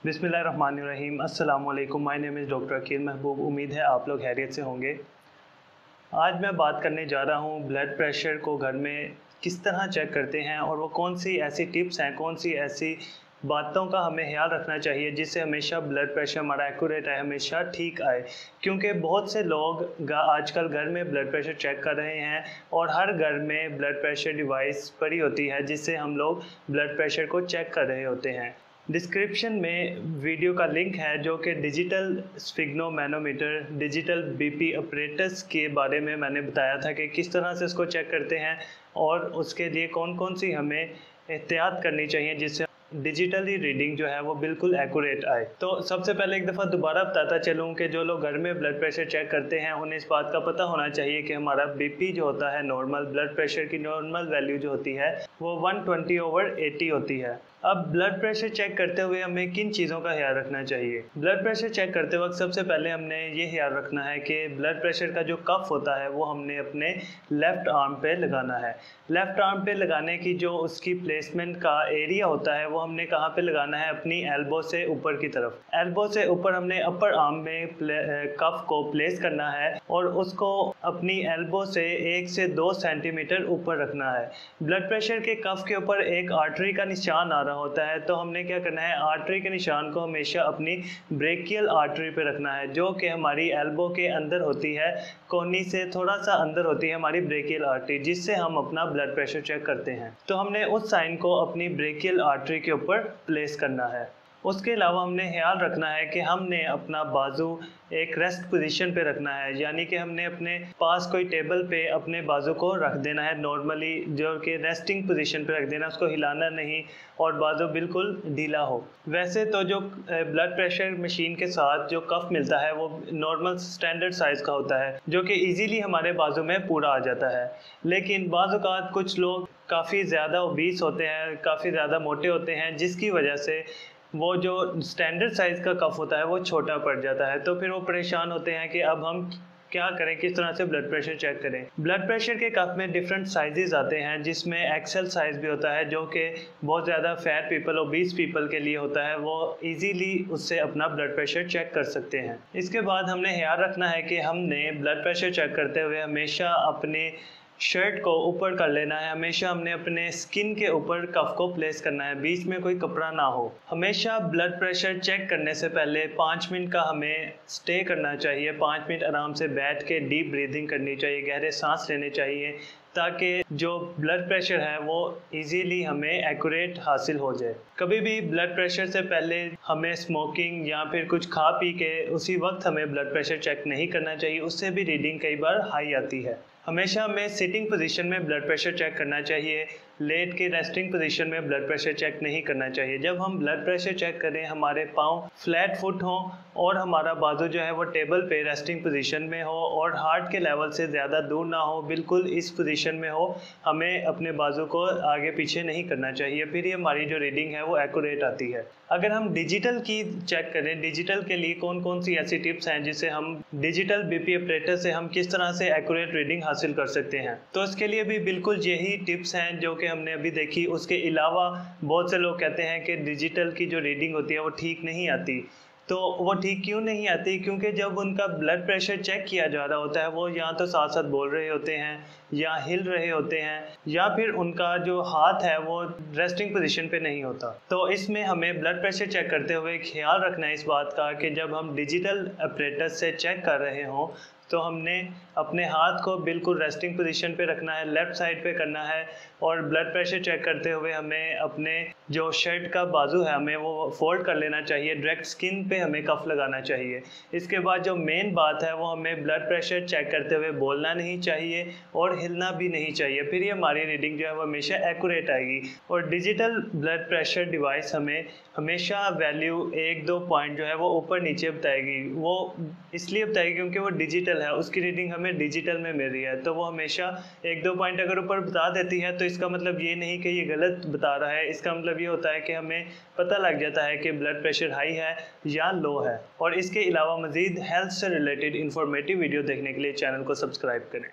बिस्मिल्लाहिर्रहमानिर्रहीम। अस्सलाम वालेकुम। My name is doctor Aqeel Mahboob. उम्मीद है आप लोग खैरियत से होंगे। आज मैं बात करने जा रहा हूँ ब्लड प्रेशर को घर में किस तरह चेक करते हैं और वो कौन सी ऐसी टिप्स हैं, कौन सी ऐसी बातों का हमें ख्याल रखना चाहिए जिससे हमेशा ब्लड प्रेशर हमारा एक्यूरेट आए, हमेशा ठीक आए। क्योंकि बहुत से लोग आजकल घर में ब्लड प्रेशर चेक कर रहे हैं और हर घर में ब्लड प्रेशर डिवाइस पड़ी होती है जिससे हम लोग ब्लड प्रेशर को चेक कर रहे होते हैं। डिस्क्रिप्शन में वीडियो का लिंक है जो कि digital sphygmomanometer, digital BP apparatus के बारे में मैंने बताया था कि किस तरह से इसको चेक करते हैं और उसके लिए कौन कौन सी हमें एहतियात करनी चाहिए जिससे डिजिटली रीडिंग जो है वो बिल्कुल एक्यूरेट आए। तो सबसे पहले एक दफ़ा दोबारा बताता चलूँ कि जो लोग घर में ब्लड प्रेशर चेक करते हैं उन्हें इस बात का पता होना चाहिए कि हमारा बीपी जो होता है, नॉर्मल ब्लड प्रेशर की नॉर्मल वैल्यू जो होती है वो 120/80 होती है। अब ब्लड प्रेशर चेक करते हुए हमें किन चीज़ों का ख्याल रखना चाहिए? ब्लड प्रेशर चेक करते वक्त सबसे पहले हमने ये ख्याल रखना है कि ब्लड प्रेशर का जो कफ होता है वो हमने अपने लेफ़्ट आर्म पे लगाना है। लेफ़्ट आर्म पे लगाने की जो उसकी प्लेसमेंट का एरिया होता है वो हमने कहाँ पे लगाना है? अपनी एल्बो से ऊपर की तरफ। एल्बो से ऊपर हमने अपर आर्म में कफ को प्लेस करना है और उसको अपनी एल्बो से 1 से 2 सेंटीमीटर ऊपर रखना है। ब्लड प्रेशर के कफ के ऊपर एक आर्टरी का निशान आ रहा होता है, तो हमने क्या करना है? आर्टरी के निशान को हमेशा अपनी ब्रेकियल आर्टरी पे रखना है जो कि हमारी एल्बो के अंदर होती है, कोहनी से थोड़ा सा अंदर होती है हमारी ब्रेकियल आर्टरी, जिससे हम अपना ब्लड प्रेशर चेक करते हैं। तो हमने उस साइन को अपनी ब्रेकियल आर्टरी के ऊपर प्लेस करना है। उसके अलावा हमने ख्याल रखना है कि हमने अपना बाजू एक रेस्ट पोजीशन पे रखना है, यानी कि हमने अपने पास कोई टेबल पे अपने बाजू को रख देना है नॉर्मली, जो कि रेस्टिंग पोजीशन पे रख देना, उसको हिलाना नहीं और बाजू बिल्कुल ढीला हो। वैसे तो जो ब्लड प्रेशर मशीन के साथ जो कफ मिलता है वो नॉर्मल स्टैंडर्ड साइज़ का होता है जो कि ईजीली हमारे बाजू में पूरा आ जाता है। लेकिन बाज़ औक़ात कुछ लोग काफ़ी ज़्यादा ओबीस होते हैं, काफ़ी ज़्यादा मोटे होते हैं, जिसकी वजह से वो जो स्टैंडर्ड साइज़ का कफ होता है वो छोटा पड़ जाता है। तो फिर वो परेशान होते हैं कि अब हम क्या करें, किस तरह से ब्लड प्रेशर चेक करें। ब्लड प्रेशर के कफ में डिफरेंट साइजेस आते हैं, जिसमें एक्सेल साइज़ भी होता है जो कि बहुत ज़्यादा फैट पीपल, ओबीस पीपल के लिए होता है। वो इजीली उससे अपना ब्लड प्रेशर चेक कर सकते हैं। इसके बाद हमने ख्याल रखना है कि हमने ब्लड प्रेशर चेक करते हुए हमेशा अपने शर्ट को ऊपर कर लेना है। हमेशा हमने अपने स्किन के ऊपर कफ को प्लेस करना है, बीच में कोई कपड़ा ना हो। हमेशा ब्लड प्रेशर चेक करने से पहले 5 मिनट का हमें स्टे करना चाहिए। 5 मिनट आराम से बैठ के डीप ब्रीदिंग करनी चाहिए, गहरे सांस लेने चाहिए, ताकि जो ब्लड प्रेशर है वो इजीली हमें एक्यूरेट हासिल हो जाए। कभी भी ब्लड प्रेशर से पहले हमें स्मोकिंग या फिर कुछ खा पी के उसी वक्त हमें ब्लड प्रेशर चेक नहीं करना चाहिए, उससे भी रीडिंग कई बार हाई आती है। हमेशा हमें सिटिंग पोजीशन में ब्लड प्रेशर चेक करना चाहिए, लेट के रेस्टिंग पोजीशन में ब्लड प्रेशर चेक नहीं करना चाहिए। जब हम ब्लड प्रेशर चेक करें हमारे पाँव फ्लैट फुट हों और हमारा बाजू जो है वो टेबल पे रेस्टिंग पोजीशन में हो और हार्ट के लेवल से ज़्यादा दूर ना हो, बिल्कुल इस पोजीशन में हो। हमें अपने बाजू को आगे पीछे नहीं करना चाहिए, फिर ये हमारी जो रीडिंग है वो एक्यूरेट आती है। अगर हम डिजिटल की चेक करें, डिजिटल के लिए कौन कौन सी ऐसी टिप्स हैं जिससे हम डिजिटल बीपी अपरेटर से हम किस तरह से एक्यूरेट रीडिंग हासिल कर सकते हैं, तो इसके लिए भी बिल्कुल यही टिप्स हैं जो कि हमने अभी देखी। उसके अलावा बहुत से लोग कहते हैं कि डिजिटल की जो रीडिंग होती है वो ठीक नहीं आती। तो वो ठीक क्यों नहीं आती? क्योंकि जब उनका ब्लड प्रेशर चेक किया जा रहा होता है वो या तो साथ साथ बोल रहे होते हैं या हिल रहे होते हैं या फिर उनका जो हाथ है वो रेस्टिंग पोजीशन पे नहीं होता। तो इसमें हमें ब्लड प्रेशर चेक करते हुए ख्याल रखना है इस बात का कि जब हम डिजिटल अपरेटस से चेक कर रहे हों तो हमने अपने हाथ को बिल्कुल रेस्टिंग पोजीशन पे रखना है, लेफ़्ट साइड पे करना है और ब्लड प्रेशर चेक करते हुए हमें अपने जो शर्ट का बाजू है हमें वो फोल्ड कर लेना चाहिए, डायरेक्ट स्किन पे हमें कफ लगाना चाहिए। इसके बाद जो मेन बात है वो हमें ब्लड प्रेशर चेक करते हुए बोलना नहीं चाहिए और हिलना भी नहीं चाहिए, फिर ये हमारी रीडिंग जो है वो हमेशा एक्यूरेट आएगी। और डिजिटल ब्लड प्रेशर डिवाइस हमें हमेशा वैल्यू 1-2 पॉइंट जो है वो ऊपर नीचे बताएगी। वो इसलिए बताएगी क्योंकि वो डिजिटल है, उसकी रीडिंग हमें डिजिटल में मिल रही है, तो वो हमेशा 1-2 पॉइंट अगर ऊपर बता देती है तो इसका मतलब ये नहीं कि ये गलत बता रहा है। इसका मतलब ये होता है कि हमें पता लग जाता है कि ब्लड प्रेशर हाई है या लो है। और इसके अलावा मज़ीद हेल्थ से रिलेटेड इंफॉर्मेटिव वीडियो देखने के लिए चैनल को सब्सक्राइब करें।